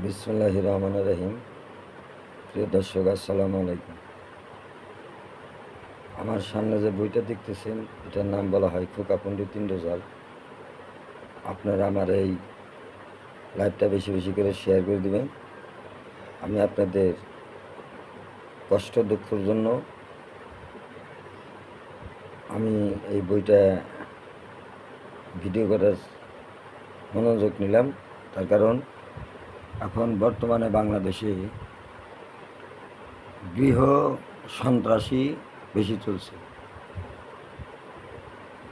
বিসমিল্লাহির রহমানির রহিম। প্রিয় দর্শক, আসসালামু আলাইকুম। আমার সামনে যে বইটা দেখতেছেন, এটার নাম বলা হয় খোকা পণ্ডিত ইন্দ্রজাল। আপনারা আমার এই লাইভটা বেশি বেশি করে শেয়ার করে দিবেন। আমি আপনাদের কষ্ট দুঃখের জন্য আমি এই বইটা ভিডিও করার মনোযোগ নিলাম। তার কারণ এখন বর্তমানে বাংলাদেশে গৃহ সন্ত্রাসী বেশি চলছে।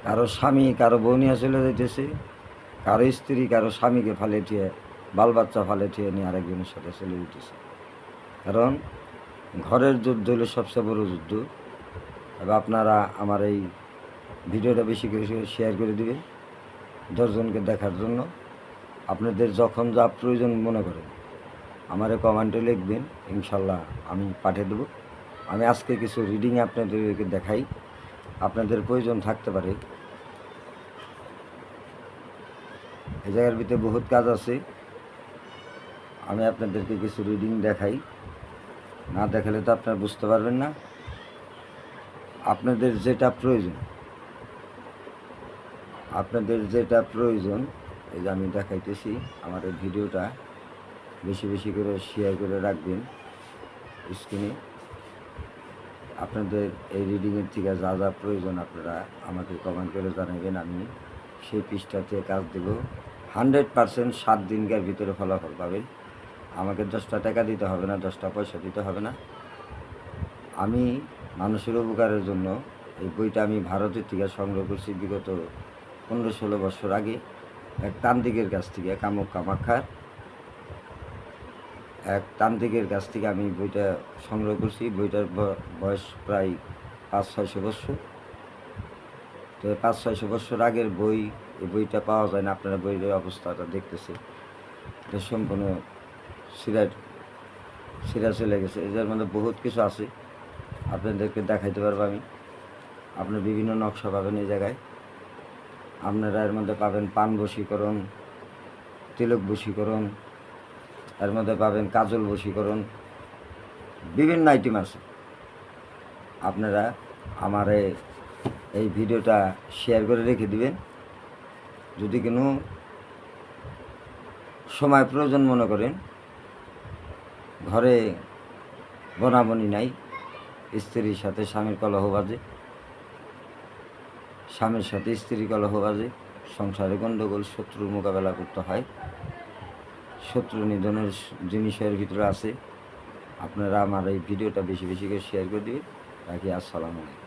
কারো স্বামী কারো বউ নিয়ে চলে যাইতেছে, কারো স্ত্রী কারো স্বামীকে ফালে ঠিয়ে, বাল বাচ্চা ফালে ঠিয়ে নিয়ে আরেকজনের সাথে চলে যেতেছে। কারণ ঘরের যুদ্ধ হলো সবচেয়ে বড় যুদ্ধ। এবার আপনারা আমার এই ভিডিওটা বেশি করে শেয়ার করে দিবেন 10 জনকে দেখার জন্য। আপনাদের যখন যা প্রয়োজন মনে করেন আমারে কমেন্টে লিখবেন, ইনশাল্লাহ আমি পাঠিয়ে দেবো। আমি আজকে কিছু রিডিং আপনাদেরকে দেখাই, আপনাদের প্রয়োজন থাকতে পারে। এই জায়গার ভিতরে বহুত কাজ আছে, আমি আপনাদেরকে কিছু রিডিং দেখাই। না দেখালে তো আপনারা বুঝতে পারবেন না। আপনাদের যেটা প্রয়োজন এই যে আমি দেখাইতেছি। আমার এই ভিডিওটা বেশি বেশি করে শেয়ার করে রাখবেন স্ক্রিনে। আপনাদের এই রিডিংয়ের থেকে যা যা প্রয়োজন আপনারা আমাকে কমেন্ট করে জানাবেন। আমি সেই পৃষ্ঠাতে কাজ দেব। 100% 7 দিনকার ভিতরে ফলাফল পাবেন। আমাকে 10টা টাকা দিতে হবে না, 10টা পয়সা দিতে হবে না। আমি মানুষের উপকারের জন্য এই বইটা আমি ভারতের থেকে সংগ্রহ করছি বিগত 15-16 বছর আগে এক তান্ত্রিকের কাছ থেকে, কামাখ্যার এক তান্ত্রিকের কাছ থেকে আমি বইটা সংগ্রহ করছি। বইটার বয়স প্রায় 500-600 বছর। তো 500-600 বছর আগের বই, এই বইটা পাওয়া যায় না। আপনারা বইয়ের অবস্থাটা দেখতেছে, এটা সম্পূর্ণ সিরা চলে গেছে। এদের মধ্যে বহুত কিছু আছে, আপনাদেরকে দেখাইতে পারবো আমি। আপনার বিভিন্ন নকশা পাবেন এই জায়গায়। আপনারা এর মধ্যে পাবেন পান বশীকরণ, তিলক বশীকরণ, এর মধ্যে পাবেন কাজল বশীকরণ, বিভিন্ন আইটেম আছে। আপনারা আমার এই ভিডিওটা শেয়ার করে রেখে দিবেন। যদি কোনো সময় প্রয়োজন মনে করেন, ঘরে বনাবনি নাই, স্ত্রীর সাথে স্বামীর কলহ বাজে, স্বামীর সাথে স্ত্রীর কলহ বাজে, সংসারে গণ্ডগোল, শত্রুর মোকাবেলা করতে হয়, শত্রু নিধনের জিনিসের ভিতরে আছে। আপনারা আমার এই ভিডিওটা বেশি বেশি করে শেয়ার করে দিবেন। রাখি, আসসালামু আলাইকুম।